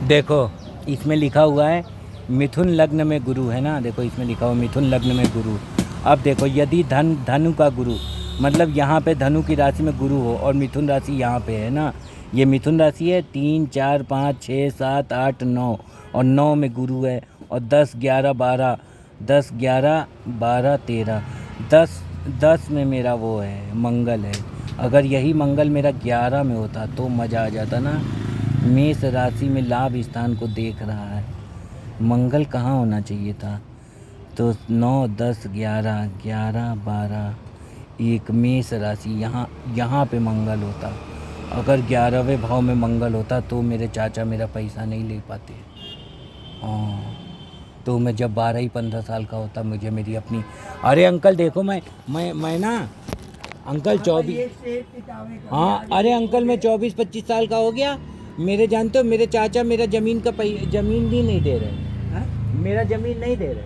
देखो इसमें लिखा हुआ है मिथुन लग्न में गुरु है ना, देखो इसमें लिखा हुआ मिथुन लग्न में गुरु। अब देखो यदि धनु का गुरु मतलब यहाँ पे धनु की राशि में गुरु हो और मिथुन राशि यहाँ पे है ना, ये मिथुन राशि है 3 4 5 6 7 8 9 और 9 में गुरु है और 10 11 12 10 11 12 13 10 में मेरा वो है मंगल है। अगर यही मंगल मेरा 11 में होता तो मज़ा आ जाता ना। मेष राशि में लाभ स्थान को देख रहा है, मंगल कहाँ होना चाहिए था, तो 9 10 11 11 12 एक मेष राशि यहाँ पे मंगल होता। अगर 11वें भाव में मंगल होता तो मेरे चाचा मेरा पैसा नहीं ले पाते। हाँ, तो मैं जब 12 ही 15 साल का होता मुझे मेरी अपनी, अरे अंकल देखो मैं ना अंकल 24, हाँ अरे अंकल मैं 24-25 साल का हो गया। मेरे जानते हो मेरे चाचा मेरा जमीन भी नहीं दे रहे हैं, मेरा ज़मीन नहीं दे रहे।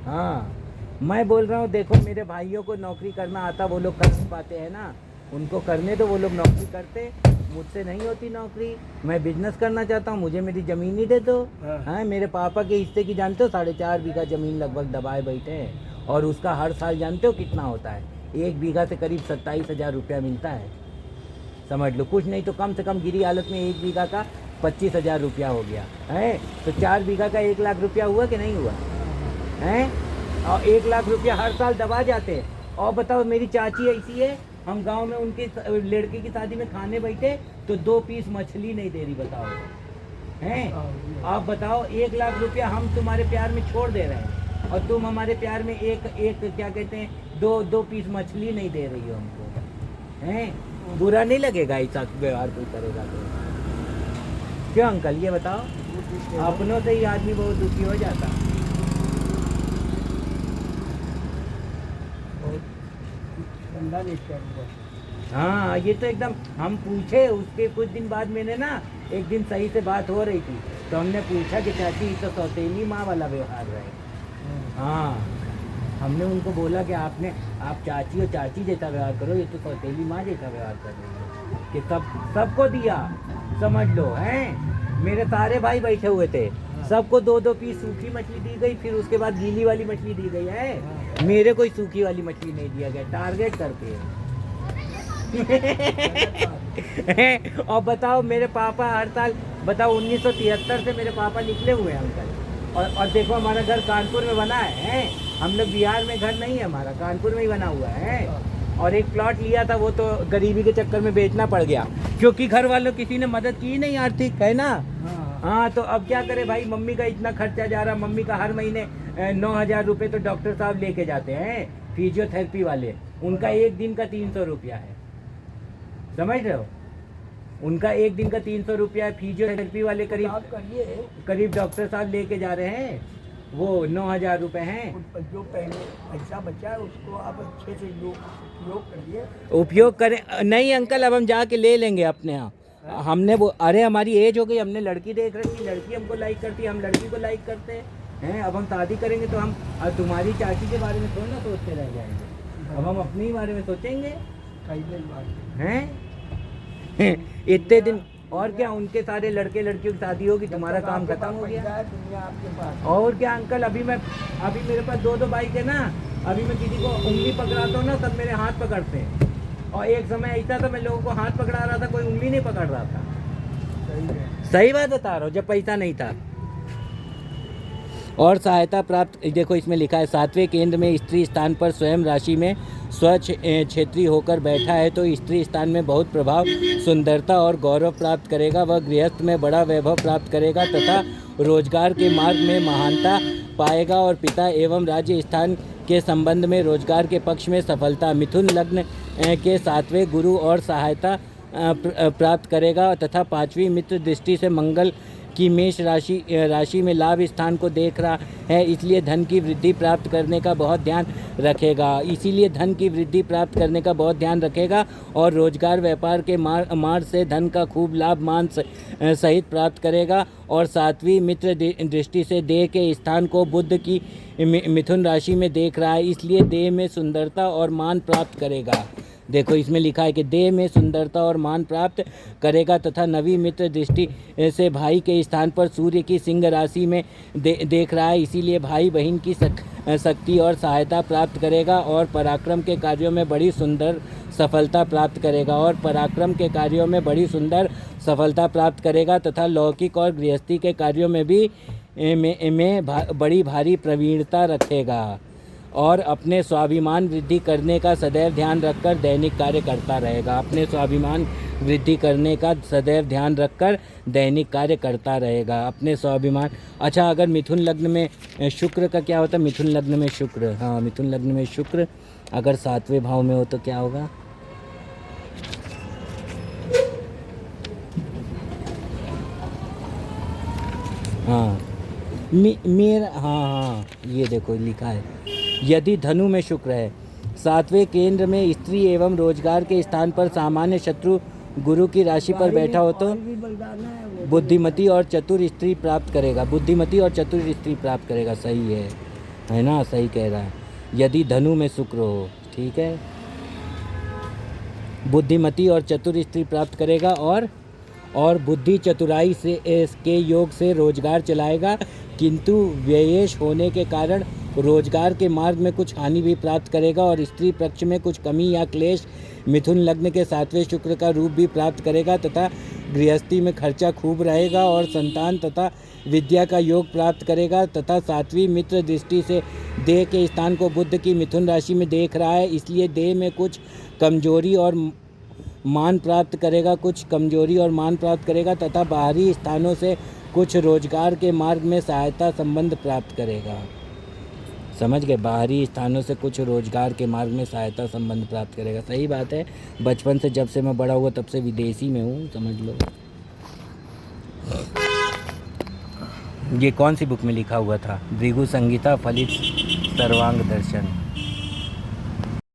हाँ मैं बोल रहा हूँ देखो मेरे भाइयों को नौकरी करना आता, वो लोग कर नहीं पाते हैं ना, उनको करने तो वो लोग नौकरी करते, मुझसे नहीं होती नौकरी। मैं बिजनेस करना चाहता हूँ, मुझे मेरी ज़मीन ही दे दो। हाँ मेरे पापा के हिस्से की जानते हो 4.5 बीघा ज़मीन लगभग दबाए बैठे हैं और उसका हर साल जानते हो कितना होता है, 1 बीघा से करीब 27,000 रुपया मिलता है। समझ लो कुछ नहीं तो कम से कम गिरी हालत में 1 बीघा का 25,000 रुपया हो गया है, तो 4 बीघा का 1 लाख रुपया हुआ कि नहीं हुआ है। और 1 लाख रुपया हर साल दबा जाते हैं। और बताओ मेरी चाची ऐसी है, हम गांव में उनके लड़के की शादी में खाने बैठे तो 2 पीस मछली नहीं दे रही, बताओ हैं। आप बताओ 1 लाख रुपया हम तुम्हारे प्यार में छोड़ दे रहे हैं और तुम हमारे प्यार में एक क्या कहते हैं 2 पीस मछली नहीं दे रही हो हमको, हैं। बुरा नहीं लगेगा ऐसा व्यवहार कोई करेगा तो? क्यों अंकल ये बताओ, अपनों से ही आदमी बहुत दुखी हो जाता। हाँ ये तो एकदम, हम पूछे उसके कुछ दिन बाद मैंने ना एक दिन सही से बात हो रही थी तो हमने पूछा कि चाची तो सौतेली माँ वाला व्यवहार रहे। हाँ हमने उनको बोला कि आप चाची और चाची जैसा व्यवहार करो, ये तो सौतेली माँ जैसा व्यवहार कर रही है कि सबको दिया, समझ लो हैं। मेरे सारे भाई बैठे हुए थे, सबको 2 पीस सूखी मछली दी गई, फिर उसके बाद गीली वाली मछली दी गई है, मेरे कोई सूखी वाली मछली नहीं दिया गया, टारगेट करके। और बताओ मेरे पापा हर साल, बताओ 1973 से मेरे पापा निकले हुए हैं अंकल। और देखो हमारा घर कानपुर में बना है, हम लोग बिहार में घर नहीं है, हमारा कानपुर में ही बना हुआ है। और एक प्लॉट लिया था वो तो गरीबी के चक्कर में बेचना पड़ गया क्योंकि घर वालों किसी ने मदद की नहीं आर्थिक, है ना। हाँ तो अब क्या करे भाई, मम्मी का इतना खर्चा जा रहा, मम्मी का हर महीने 9,000 रुपये तो डॉक्टर साहब लेके जाते हैं, फिजियोथेरेपी वाले, उनका एक दिन का 300 रुपया है, समझ रहे हो, उनका एक दिन का 300 रुपया है। फिजियोथेरेपी वाले करीब डॉक्टर साहब लेके जा रहे हैं, वो 9,000 रुपये हैं। जो पहले पैसा बचा है उसको आप अच्छे से उपयोग करिए। उपयोग करें नहीं अंकल, अब हम जाके ले लेंगे अपने यहाँ। हमने वो, अरे हमारी एज हो गई, हमने लड़की देख रखी, लड़की हमको लाइक करती है, हम लड़की को लाइक करते हैं। अब हम शादी करेंगे तो हम तुम्हारी चाची के बारे में थोड़ा ना सोचते रह जाएंगे, अब हम अपने ही बारे में सोचेंगे हैं। इतने दिन और क्या, उनके सारे लड़के लड़कियों की शादी होगी, तुम्हारा काम खत्म हो गया। और क्या अंकल, अभी मेरे पास 2 बाइक है ना, अभी मैं किसी को उंगली पकड़ाता हूँ ना सब मेरे हाथ पकड़ते हैं। और एक समय ऐसा था मैं लोगों को हाथ पकड़ा रहा था, कोई उंगली नहीं पकड़ रहा था। सही बात बता रहा हूँ, जब पैसा नहीं था। और सहायता प्राप्त, देखो इसमें लिखा है 7वें केंद्र में स्त्री स्थान पर स्वयं राशि में स्वच्छ क्षेत्रीय होकर बैठा है तो स्त्री स्थान में बहुत प्रभाव, सुंदरता और गौरव प्राप्त करेगा। वह गृहस्थ में बड़ा वैभव प्राप्त करेगा तथा रोजगार के मार्ग में महानता पाएगा और पिता एवं राज्य स्थान के संबंध में रोजगार के पक्ष में सफलता। मिथुन लग्न के 7वें गुरु और सहायता प्राप्त करेगा तथा 5वीं मित्र दृष्टि से मंगल की मेष राशि में लाभ स्थान को देख रहा है, इसलिए धन की वृद्धि प्राप्त करने का बहुत ध्यान रखेगा और रोजगार व्यापार के मार्ग से धन का खूब लाभ मान सहित प्राप्त करेगा। और 7वीं मित्र दृष्टि से देह के स्थान को बुध की मिथुन राशि में देख रहा है, इसलिए देह में सुंदरता और मान प्राप्त करेगा। देखो इसमें लिखा है कि देह में सुंदरता और मान प्राप्त करेगा तथा नवी मित्र दृष्टि से भाई के स्थान पर सूर्य की सिंह राशि में देख रहा है, इसीलिए भाई बहन की शक्ति और सहायता प्राप्त करेगा और पराक्रम के कार्यों में बड़ी सुंदर सफलता प्राप्त करेगा तथा लौकिक और गृहस्थी के कार्यों में भी बड़ी भारी प्रवीणता रखेगा और अपने स्वाभिमान वृद्धि करने का सदैव ध्यान रखकर दैनिक कार्य करता रहेगा। अच्छा, अगर मिथुन लग्न में शुक्र का क्या होता है? मिथुन लग्न में शुक्र अगर 7वें भाव में हो तो क्या होगा? हाँ, ये देखो लिखा है, यदि धनु में शुक्र है, 7वें केंद्र में स्त्री एवं रोजगार के स्थान पर सामान्य शत्रु गुरु की राशि पर बैठा हो तो बुद्धिमती और चतुर स्त्री प्राप्त करेगा। सही है ना? सही कह रहा है, यदि धनु में शुक्र हो, ठीक है, बुद्धिमती और चतुर स्त्री प्राप्त करेगा और बुद्धि चतुराई से के योग से रोजगार चलाएगा, किंतु व्ययेश होने के कारण रोजगार के मार्ग में कुछ हानि भी प्राप्त करेगा और स्त्री पक्ष में कुछ कमी या क्लेश मिथुन लग्न के 7वें शुक्र का रूप भी प्राप्त करेगा तथा गृहस्थी में खर्चा खूब रहेगा और संतान तथा विद्या का योग प्राप्त करेगा तथा 7वीं मित्र दृष्टि से देह के स्थान को बुध की मिथुन राशि में देख रहा है, इसलिए देह में कुछ कमजोरी और मान प्राप्त करेगा तथा बाहरी स्थानों से कुछ रोजगार के मार्ग में सहायता संबंध प्राप्त करेगा। समझ गए? बाहरी स्थानों से कुछ रोजगार के मार्ग में सहायता संबंध प्राप्त करेगा। सही बात है, बचपन से जब से मैं बड़ा हुआ तब से विदेशी में हूँ, समझ लो। ये कौन सी बुक में लिखा हुआ था? भृगु संहिता फलित सर्वांग दर्शन।